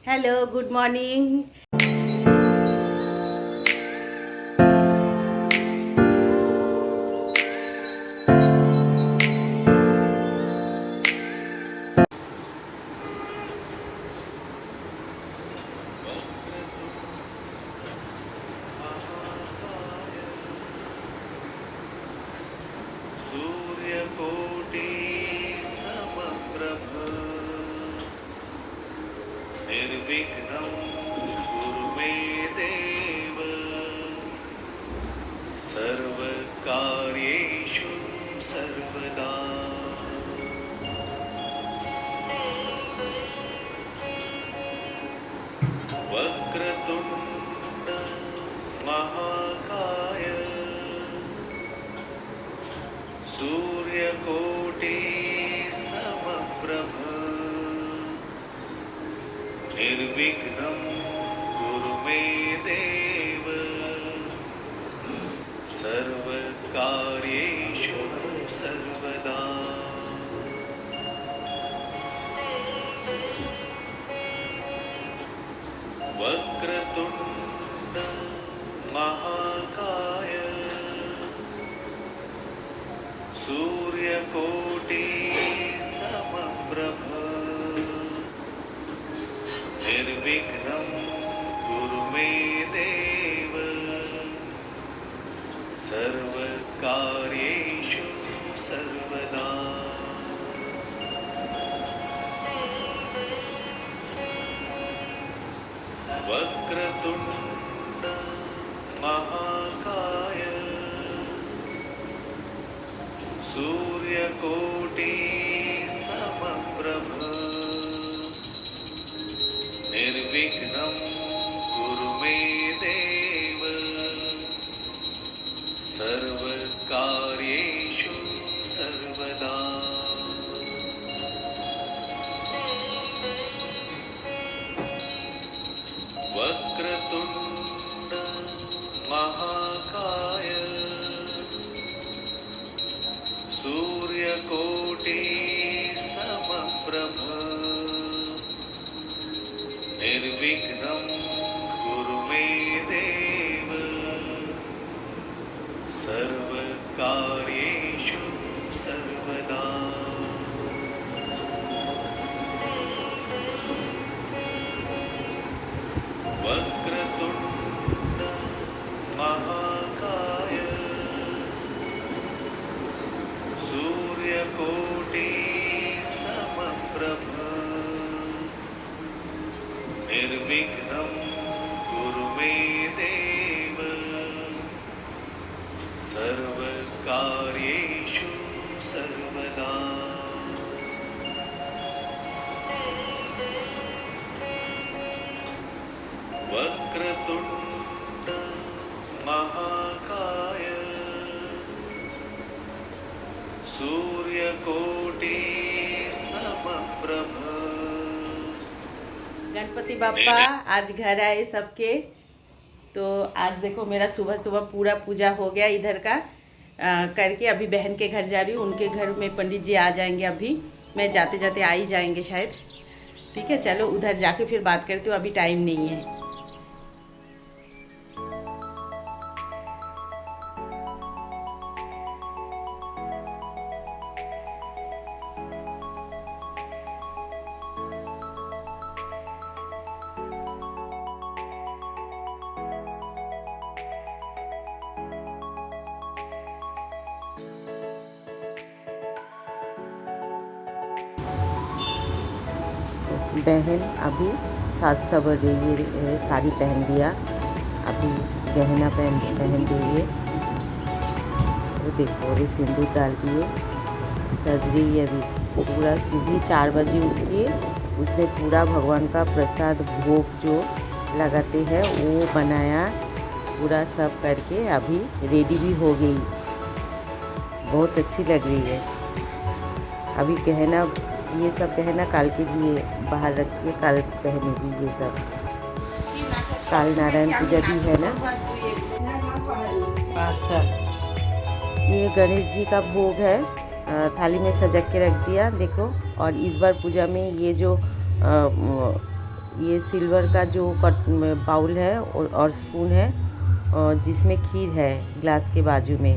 Hello, good morning. सूर्यकोटि समप्रभ निर्विघ्नं कुरु मे देव सर्वकार्येषु सर्वदा। वक्रतुण्ड महाकाय सूर्यकोटि समप्रभ निर्विघ्नं कुरु मे देव सर्वकार्येषु सर्वदा। वक्रतुण्ड महाकाय सूर्यकोटि समप्रभ निर्विघ्नं कुरु मे देव सर्वकार्येषु सर्वदा। वक्रतुण्ड महाकाय सूर्यकोटि समप्रभ निर्विघ्नं कुरु मे देव सर्वकार्येषु सर्वदा। वक्रतुण्ड महाकाय सूर्यकोटि समप्रभ निर्विघ्नं कुरु मे देव सर्वकार्येषु सर्वदा। वक्रतुण्ड महाकाय सूर्यकोटि समप्रभ निर्विघ्नं कुरु मे देव सर्वकार्येषु सर्वदा। वक्रतुण्ड महाकाय सूर्यकोटि समप्रभ। गणपति बाप्पा आज घर आए सबके। तो आज देखो मेरा सुबह सुबह पूरा पूजा हो गया इधर का करके अभी बहन के घर जा रही हूँ। उनके घर में पंडित जी आ जाएंगे, अभी मैं जाते जाते आ ही जाएंगे शायद। ठीक है, चलो उधर जाके फिर बात करती हूँ, अभी टाइम नहीं है। बहन अभी सात सबर रही है, साड़ी पहन दिया, अभी गहना पहन रही है। तो देखो अभी सिंदूर डाल दिए, सज रही है। अभी पूरा सुबह 4 बजे उठ के उसने पूरा भगवान का प्रसाद भोग जो लगाते हैं वो बनाया, पूरा सब करके अभी रेडी भी हो गई। बहुत अच्छी लग रही है। अभी गहना ये सब गहना काल के लिए बाहर रख के काल पहनेगी। ये सब काल नारायण पूजा भी है ना। अच्छा, ये गणेश जी का भोग है, थाली में सजा के रख दिया देखो। और इस बार पूजा में ये जो ये सिल्वर का जो बाउल है और स्पून है और जिसमें खीर है ग्लास के बाजू में,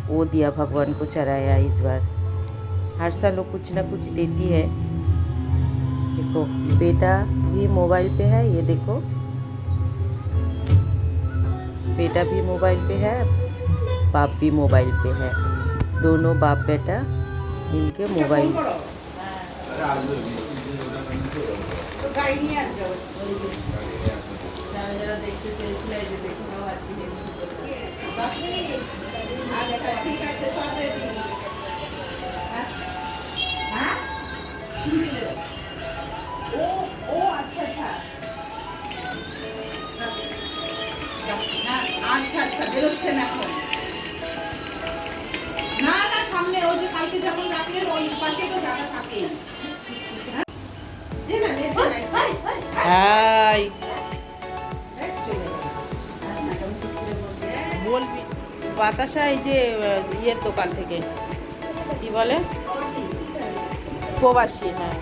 वो दिया भगवान को चढ़ाया इस बार। हर साल वो कुछ ना कुछ देती है। देखो बेटा भी मोबाइल पे है, ये देखो बेटा भी मोबाइल पे है, बाप भी मोबाइल पे है। दोनों बाप बेटा मिलके मोबाइल। গাড়ি নিয়ে আসবে যারা যারা দেখতে চেয়েছিল এই যে দেখে নাও আর কি আচ্ছা ঠিক আছে সব রেডি হ্যাঁ ও ও আচ্ছা আচ্ছা না আচ্ছা আচ্ছা বেরোচ্ছেন এখন না না সামনে ওই যে কালকে যেমন রাখলেন ওই পাশে তো জায়গা থাকে হাই বলবি বাতাসা এই যে ইয়ের দোকান থেকে কি বলে প্রবাসী। হ্যাঁ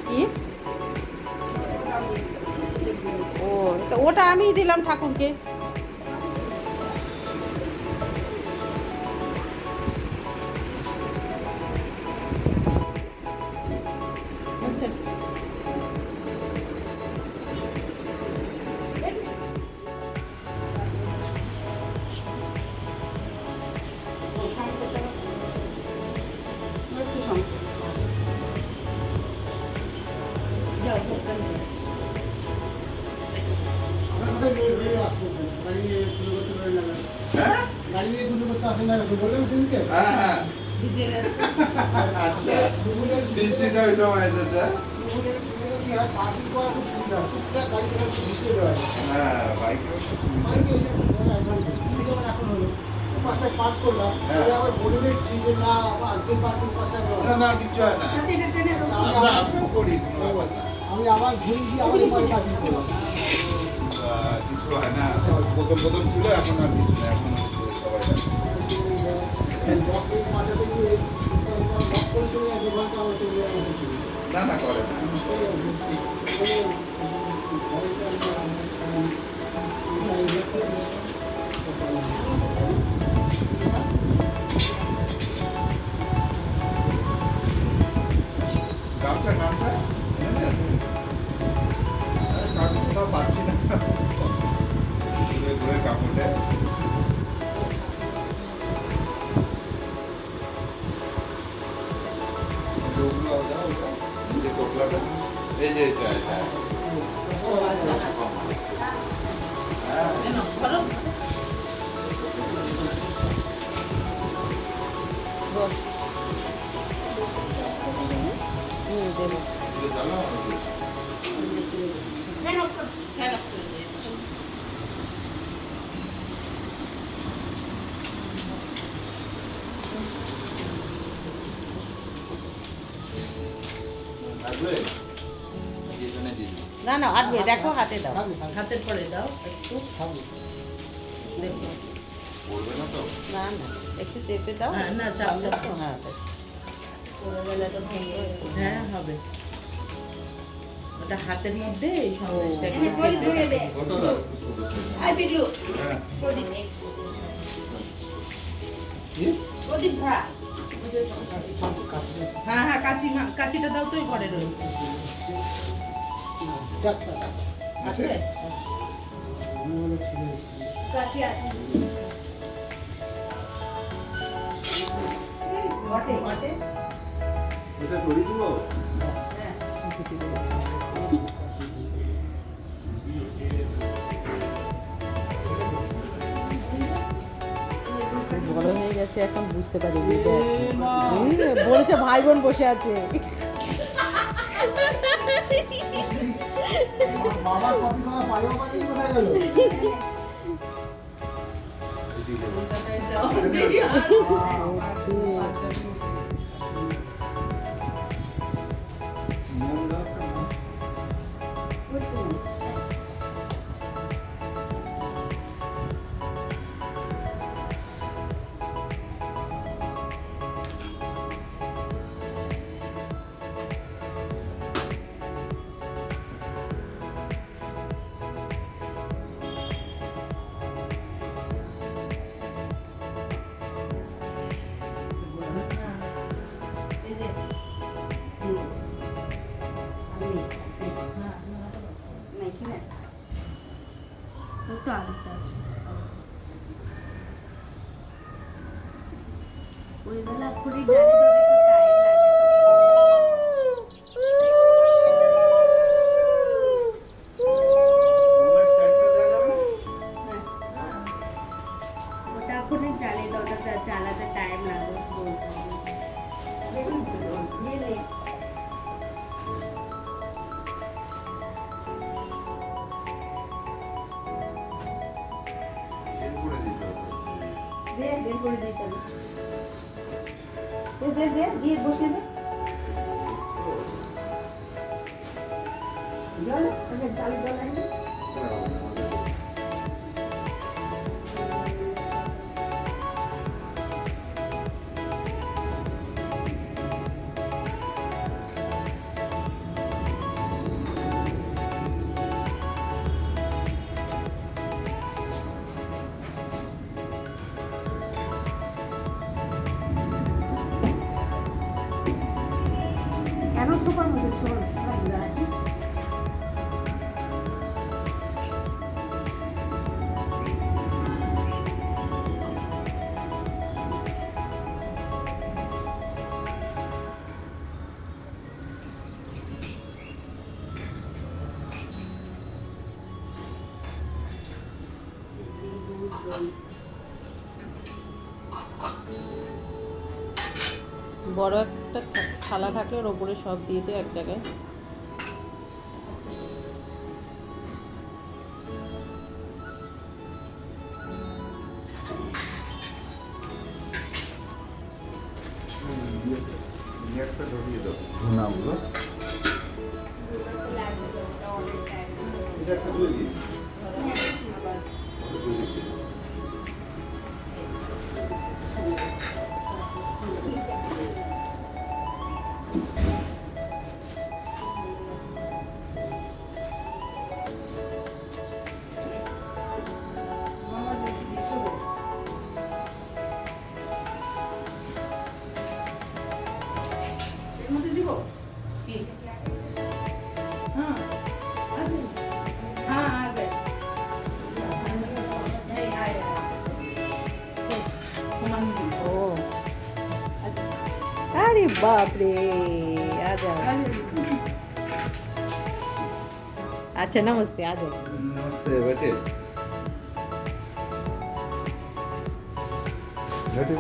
কি ও তো ওটা আমিই দিলাম ঠাকুরকে। আমি আবার ঘুরে গিয়ে আবার পার্টি করলাম। কিছু হয় না, প্রথম প্রথম ছিল, এখন আর কিছু না, এখন সবাই 10 মিনিট মাঝাতে গিয়ে না না করে না। গামছা গামছা কাকুটা পাচ্ছি না, ঘুরে ঘুরে কাপড়ে এই যে এটা এটা না না আটবে, দেখো হাতে দাও, হাতের পরে দাও একটু দেখো পড়বে না তো? না না একটু চেপে দাও। হ্যাঁ, না, চাপ দাও। তো হ্যাঁ হ্যাঁ হবে ওটা হাতের মধ্যে এই সন্দেশটা একটু কত দাও? আই বিগলু হ্যাঁ প্রদীপ কি? প্রদীপ ধরা হ্যাঁ হ্যাঁ কাচিটা দাও তো ঘরে রয়েছে আছে? কাচি আছে ঘটে ঘটে এটা তৈরি দিব? বড় হয়ে গেছে এখন বুঝতে পারি। বলেছে ভাই বোন বসে আছে। বাবা কপি করা পায়ও মানে কোথায় গেল? ওইবেলা করে জানি তো একটু টাইম লাগে। ওটা এখনই চালিয়ে দাও, ওটা চালাতে টাইম লাগবে। দেখুন ইয়ে নেই। বের করে দিতে হবে। দে দিয়ে বসিয়ে দে। জল চালু জল লাগবে। কেন সুপার মধ্যে ছোট রাখিস? বড় একটা থালা থাকলে ওর ওপরে সব দিয়ে দে এক জায়গায়। ধরিয়ে দাও ভুনাগুলো। এটা একটা ধুয়ে দিই। ও अरे बाप रे आ जाओ। अच्छा नमस्ते आ जाओ। नमस्ते बेटे। बेटे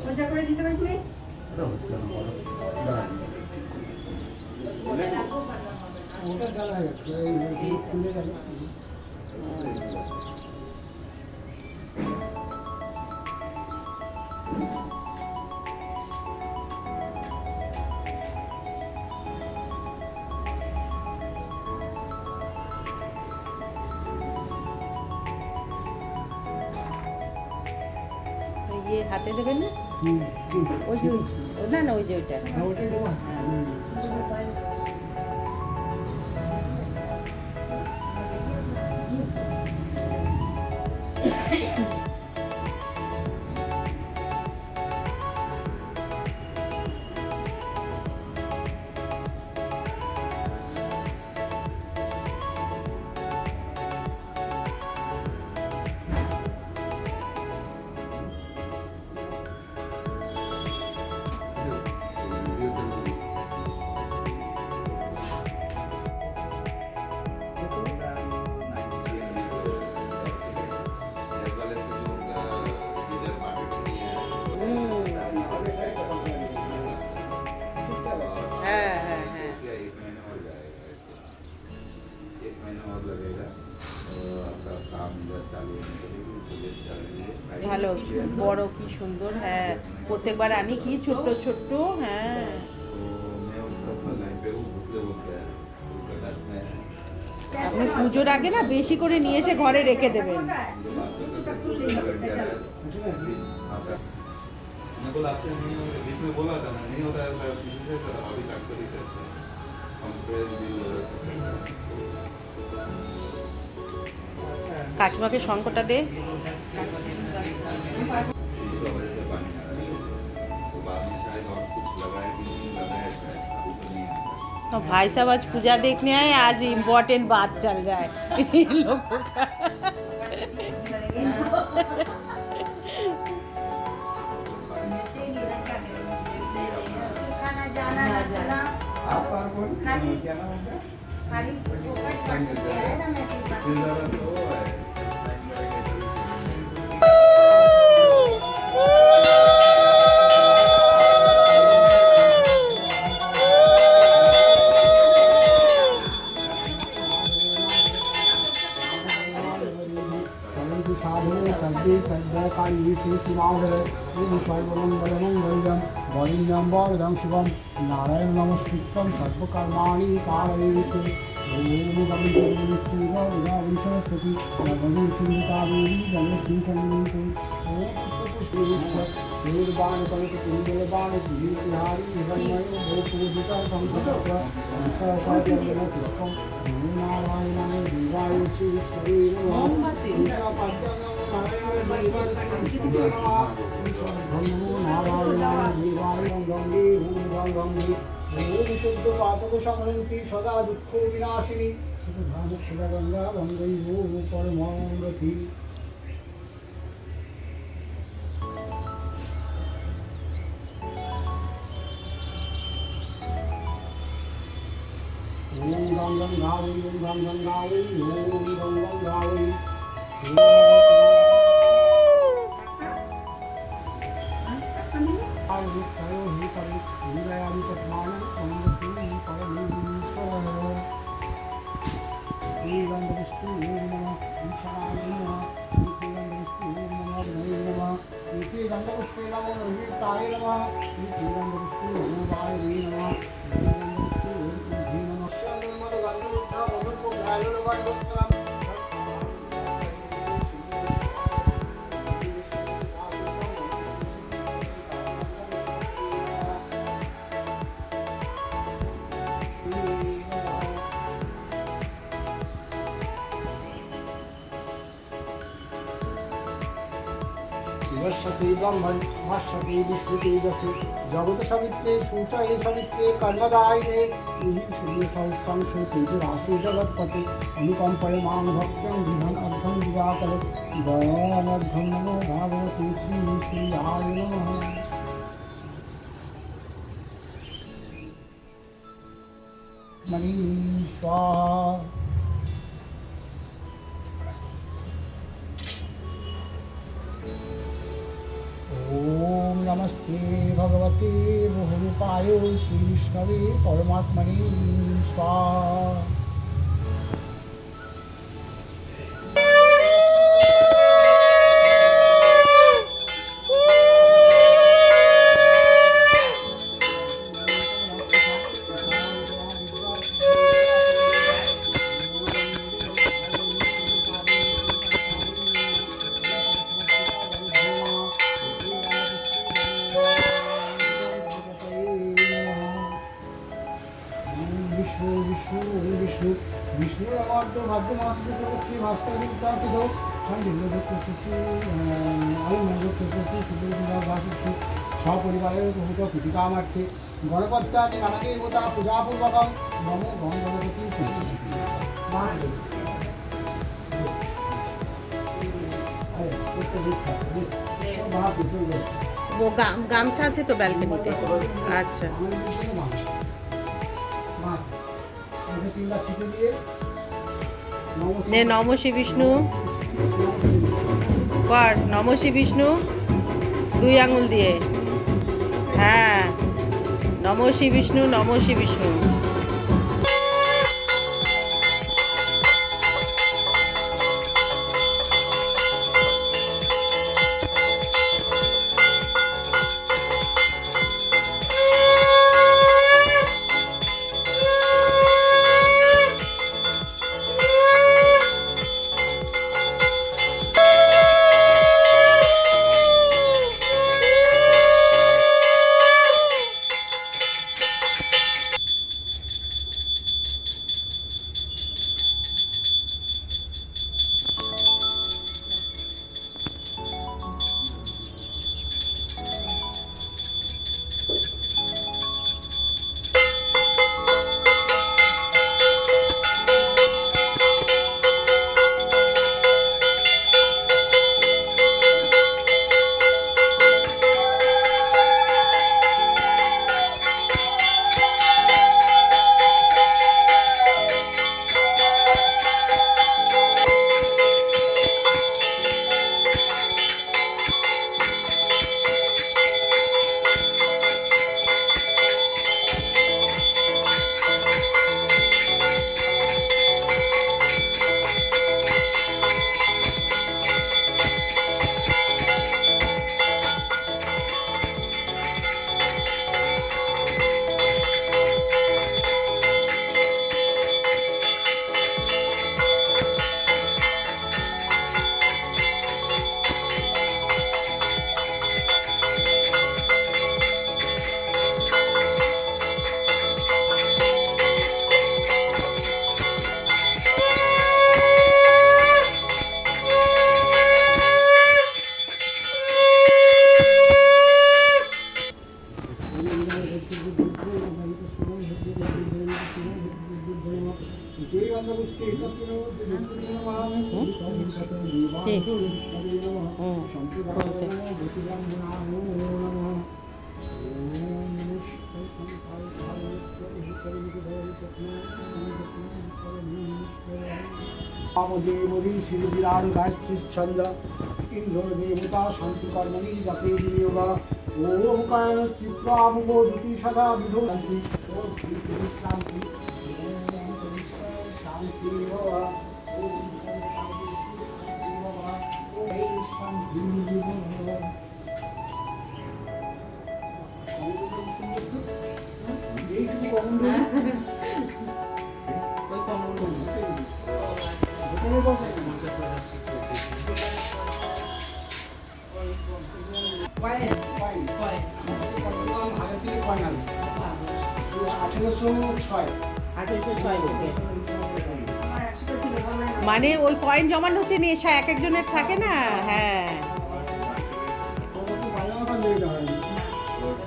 মজা করে দিতে পারিস নি? ওটা জ্বালা যাচ্ছে এই খুলে গেল। তো ইয়ে হাতে দেবেন না? ওই যে না না ওই যে ওইটা। ওটা দেওয়া হ্যাঁ হ্যাঁ হ্যাঁ एक महीना और जाएगा ऐसे। एक महीना और लगेगा तो आपका काम इधर चालू होने के लिए प्रोजेक्ट चल रही है। ভালো বড় কি সুন্দর। হ্যাঁ প্রত্যেকবার আনি কি ছোট্ট ছোট্ট। হ্যাঁ तो मैं उसका अपना लाइन पे हूँ उससे बोल गया तो उसका আপনি পুজোর আগে না বেশি করে নিয়ে এসে ঘরে রেখে দেবেন। बोला आपसे नहीं बीच में बोला था नहीं होता है किसी से अभी तक तो नहीं करते हम কাকিমাকে শঙ্কটা দে। तो भाई साहब आज पूजा देखने आए, आज इम्पोर्टेंट बात चल रहा है इन लोगों का। वरिण्यं वरदं शिवं नारायण नमस्कृतं सर्वकर्माणि कारयेत् सरस्वती नवमी सिंहिकादेवी गणेशं निर्वाण कलित कुंडलवाण बिहारी हिरण्मय भूपूजिता संघटक नारायणाय देवाय श्री विशुद्ध पातक संहरन्ति सदा दुःख विनाशिनी शिवगंगा गंगै परमगति ओम गं गंगावै ओम गं गंगावै ओम गं गंगावै शिवस्वती ब्रह्मण भाष्यते विष्णुतेजसे जगत सवित्रे सूचये सवित्रे कर्णदायिने यही सूर्य सहस्रंशो तेजराशि जगत्पते अनुकंपय मां भक्त्यं विधन अर्घं दिवाकर दयानर्घं नमो भागवते श्री श्रीयाय नमः मनीष्वा ओम नमस्ते भगवते बहुरूपाय श्री विष्णवे परमात्मने स्वाहा। विष्णु अवाद्य भाग्य मास की भास्कर की विचार से दो छंद हिंदू से सपरिवार भूत पीठिकामार्थे गणपत्यादि नानादेवता पूजापूर्वक नमो गणपति वो গামছা আছে তো ব্যালকনিতে। আচ্ছা নে নম শ্রী বিষ্ণু কর, নম শ্রী বিষ্ণু 2 আঙুল দিয়ে, হ্যাঁ নম শ্রী বিষ্ণু, নম শ্রী বিষ্ণু। দেবী শিরবিরাট গায়ত্রী ছন্দ ইন্দ্র দেবতা শান্তি কর্মণি জপে বিনিয়োগ ওমকার ত্রিপ্রামুপোদিতি সদা বিধৌতি ও শান্তি শান্তি ভবা ওম শান্তি ভবা এইটুকু কমন ওই কমন মানে ওই কয়েন জমানো হচ্ছে নেশা এক একজনের থাকে না। হ্যাঁ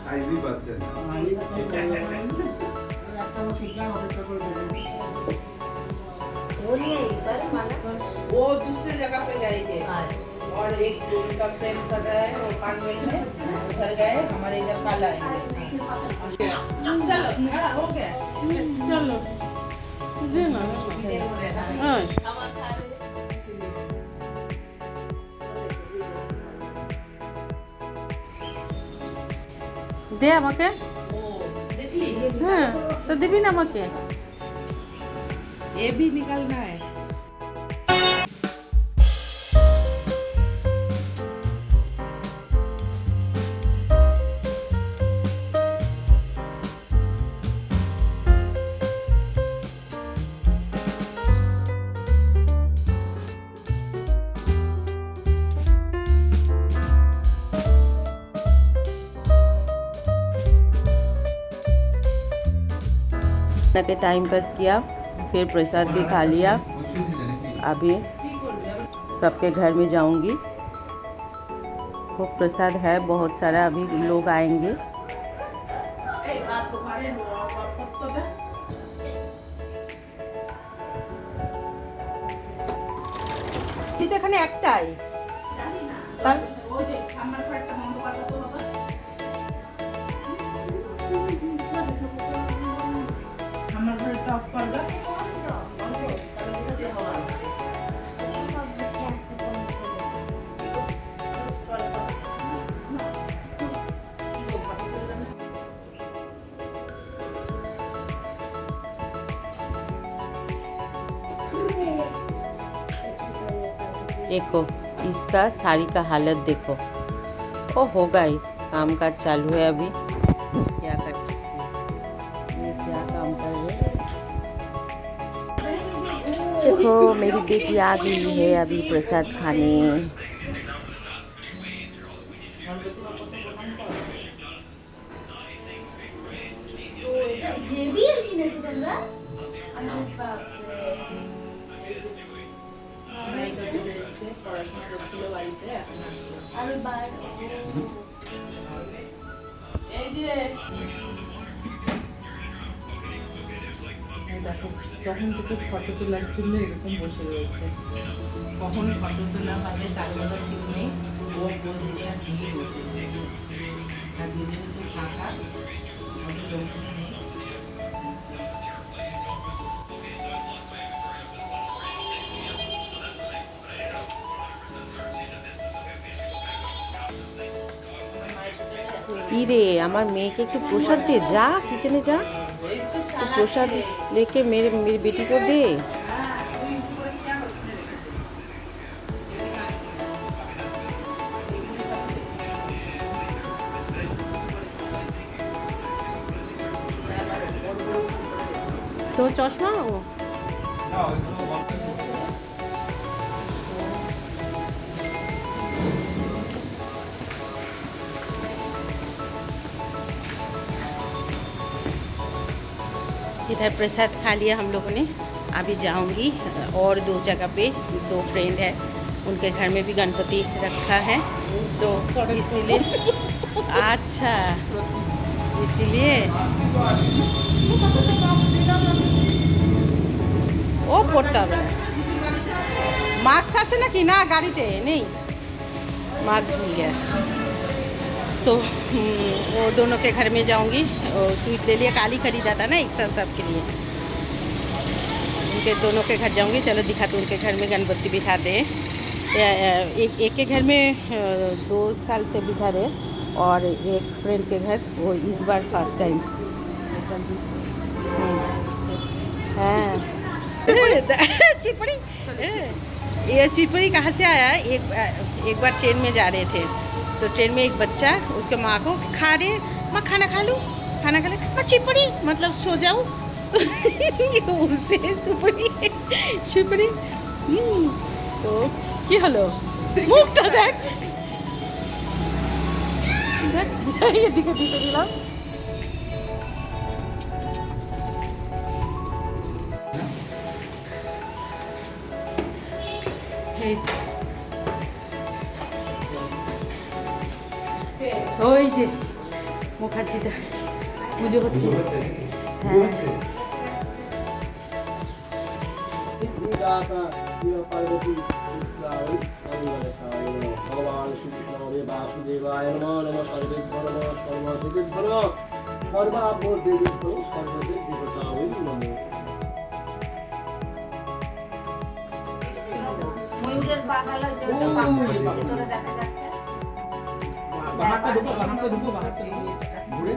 সাইজই পাচ্ছেন না। वो दूसरे जगह पे जाएंगे और एक उनका फ्रेंड कर रहा है वो कानवेल में उधर गए हमारे इधर कल आएंगे चलो हो गया चलो দে আমাকে। হ্যাঁ তো দিবি না আমাকে? ये भी निकलना है के टाइम पास किया, फिर प्रसाद भी खा लिया। अभी सबके घर में जाऊंगी। खूब प्रसाद है बहुत सारा, अभी लोग आएंगे। কিন্তু এখানে একটাই আমার ঘরে টপ করবে देखो इसका साड़ी का हालत देखो। ओ होगा ही, काम काज चालू है अभी। क्या कर सकते हैं, ये क्या काम कर रहे हैं। देखो मेरी बेटी आ गई है अभी प्रसाद खाने। JBL কিনেছো তোমরা? আরে বাপ রে। পড়াশোনা করছিল বাড়িতে এখন আরে বাপ এই যে দেখো তখন থেকে ফটো তোলার জন্য এরকম বসে রয়েছে। কখন ফটো তোলা হবে তার কথা ঠিক নেই। ও বলছে যে আর দিয়ে বসে রয়েছে। আজকে যেহেতু ফাঁকা অত লোক নেই। रे আমার মেয়েকে একটু প্রসাদ দে, যা কিচেনে যা, तो प्रसाद लेके मेरी बेटी को दे। तो चश्मा वो इधर प्रसाद खा लिया हम लोगों ने। अभी जाऊंगी और दो जगह पे, दो फ्रेंड है उनके घर में भी गणपति रखा है, तो इसीलिए अच्छा इसीलिए পড়তে হবে না। मार्क्स আছে নাকি না গাড়িতে নেই मार्क्स भूल गया तो वो दोनों के घर में जाऊंगी। वो स्वीट ले लिया काली खरीदा था ना एक साथ सबके लिए उनके दोनों के घर जाऊंगी। चलो दिखाते उनके घर में गणपति बिठाते हैं। एक के घर में 2 साल से बिठा रहे और एक फ्रेंड के घर वो इस बार फर्स्ट टाइम। हाँ चिपड़ी ये चिपड़ी कहाँ से आया? एक बार ट्रेन में जा रहे थे तो ट्रेन में एक बच्चा उसके माँ को खा रहे माँ खाना खा लूँ खाना खा ले माँ चिपड़ी मतलब सो जाऊँ उससे सुपड़ी सुपड़ी तो কি হলো মুখটা দেখ এদিকে দিতে দিলাম। ওই যে মুখার্জিটা পুজো হচ্ছে। হ্যাঁ पार्वती भगवान श्री कृष्ण वासुदेवाय नमो नमः सर्वेभ्यो नमः सर्वसिद्धिभ्यो नमः सर्वाभो देवेभ्यो सर्वदेव देवताय नमः। ময়ূরের বাগাল ওই যে ওটা পাখি ভিতরে দেখা যাচ্ছে বাহারটা ঢুকো ঘুরে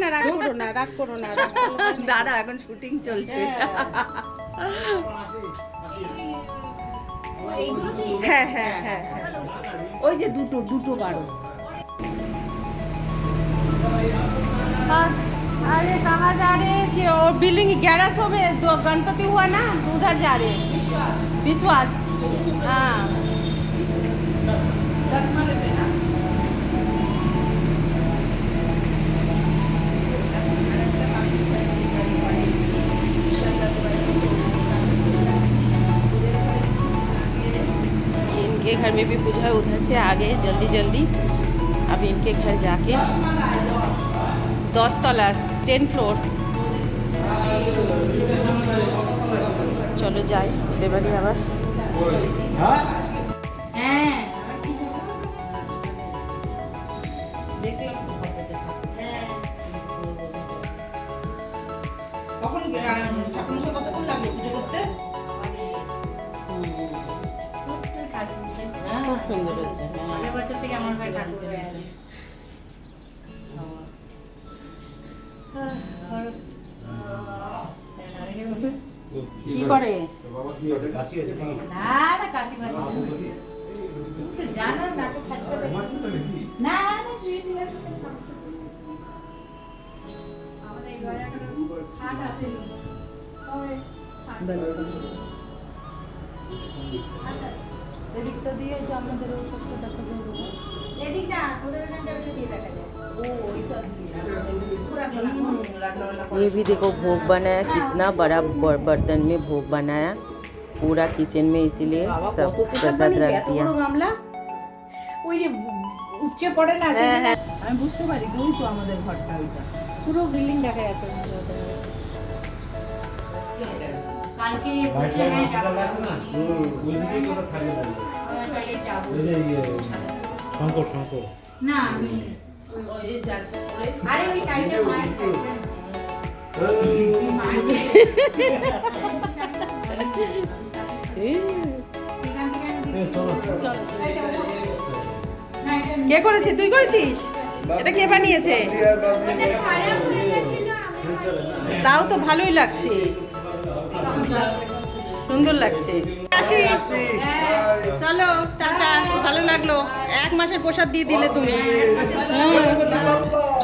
না রাগ করো না রাগ করো না দাদা এখন শুটিং চলছে। হ্যাঁ হ্যাঁ হ্যাঁ হ্যাঁ ওই যে দুটো বারো। अरे कहाँ जा रहे हैं कि और बिल्डिंग 1100 में जो गणपति हुआ ना उधर जा रहे हैं विश्वास। हाँ इनके घर में भी पूजा है उधर से आ गए जल्दी जल्दी। अब इनके घर जाके 10 तला 10 फ्लोर चलो যাই ওদের বাড়ি আবার। হ্যাঁ দেখলাম তো ফটোতে। তখন ঠাকুরের সাথে কতক্ষণ লাগলো পুজো করতে? হ্যাঁ খুব সুন্দর হচ্ছে। আগের বছর থেকে আমার ঘরে ঠাকুর হয়ে আছে। কি করে? না না কাশি বাসি জানো নাটক কাজ করে না না শুয়ে আমাদের এই ঘরে একটা খাট আছে এদিকটা দিয়ে যে আমাদের ওই পাশটা দেখা যায় এদিকটা ওদের এখানটা দিয়ে দেখা যায় ये भी देखो भोग बनाया, कितना बड़ा बर्तन में भोग बनाया, पूरा किचन में, इसीलिए सब प्रसाद रख दिया। গামলা ওই যে উচ্চে পড়ে না আমি বুঝতে পারি দুই তো আমাদের ঘরটা ওইটা। পুরো বিল্ডিং দেখা যাচ্ছে কালকে হ্যাঁ যাবো না আমি ওই যাচ্ছে করে আরে ওই সাইডে মায়ের কে করেছে? তুই করেছিস? এটা কে বানিয়েছে? খারাপ হয়ে গেছিল তাও তো ভালোই লাগছে, সুন্দর লাগছে। আসিস? চলো টাটা, ভালো লাগলো। 1 মাসের প্রসাদ দিয়ে দিলে তুমি।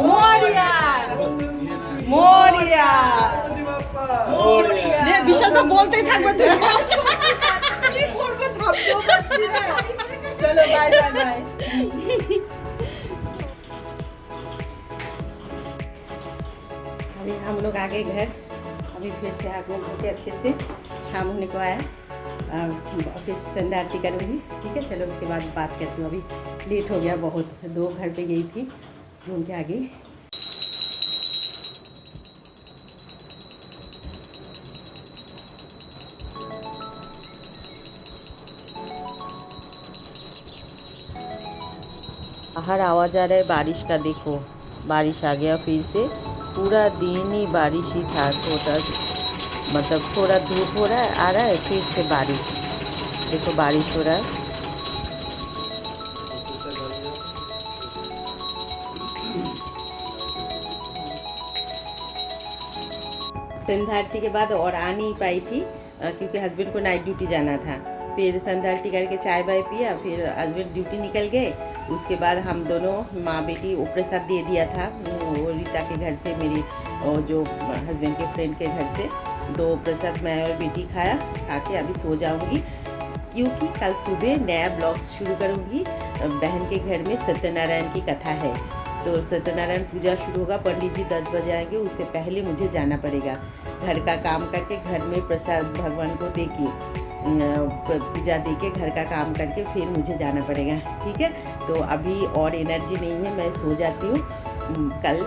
মরিয়া মরিয়া বিশ্বাস তো বলতেই থাকবে তুই। কি করবো ভাবতেও পারছি না। চলো বাই বাই বাই। अभी हम लोग आ गए घर। अभी फिर से हाथ में धो के अच्छे से शाम होने को आया, फिर संध्या आरती करूँगी। ठीक है, चलो उसके बाद बात करती हूँ। अभी लेट हो गया बहुत, 2 घर पे गई थी, घूम के आ गई। बाहर आवाज आ रहा है बारिश का, देखो बारिश आ गया फिर से। पूरा दिन ही बारिश ही था, थोड़ा मतलब थोड़ा धूप हो रहा है, आ रहा है, फिर से बारिश। देखो बारिश हो रहा है। संध्या आरती के बाद और आ नहीं पाई थी क्योंकि हस्बैंड को नाइट ड्यूटी जाना था। फिर संध्या आरती करके चाय वाय पिया, फिर हस्बैंड ड्यूटी निकल गए। उसके बाद हम दोनों माँ बेटी वो प्रसाद दे दिया था, वो रीता के घर से, मेरी जो हस्बैंड के फ्रेंड के घर से 2 प्रसाद मैं और बेटी खाया। खा के अभी सो जाऊँगी क्योंकि कल सुबह नया ब्लॉग शुरू करूँगी। बहन के घर में सत्यनारायण की कथा है, तो सत्यनारायण पूजा शुरू होगा। पंडित जी 10 बजे आएंगे, उससे पहले मुझे जाना पड़ेगा। घर का काम करके घर में प्रसाद भगवान को दे के पूजा दे के घर का काम करके फिर मुझे जाना पड़ेगा। ठीक है, तो अभी और एनर्जी नहीं है, मैं सो जाती हूँ। कल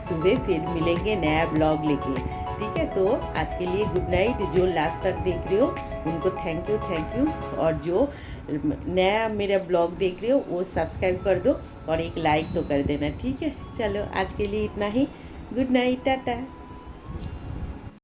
सुबह फिर मिलेंगे नया ब्लॉग लेके। ठीक है, तो आज के लिए गुड नाइट। जो लास्ट तक देख रहे हो उनको थैंक यू। और जो नया मेरा ब्लॉग देख रहे हो वो सब्सक्राइब कर दो और एक लाइक तो कर देना। ठीक है, चलो आज के लिए इतना ही। Good night, Tata.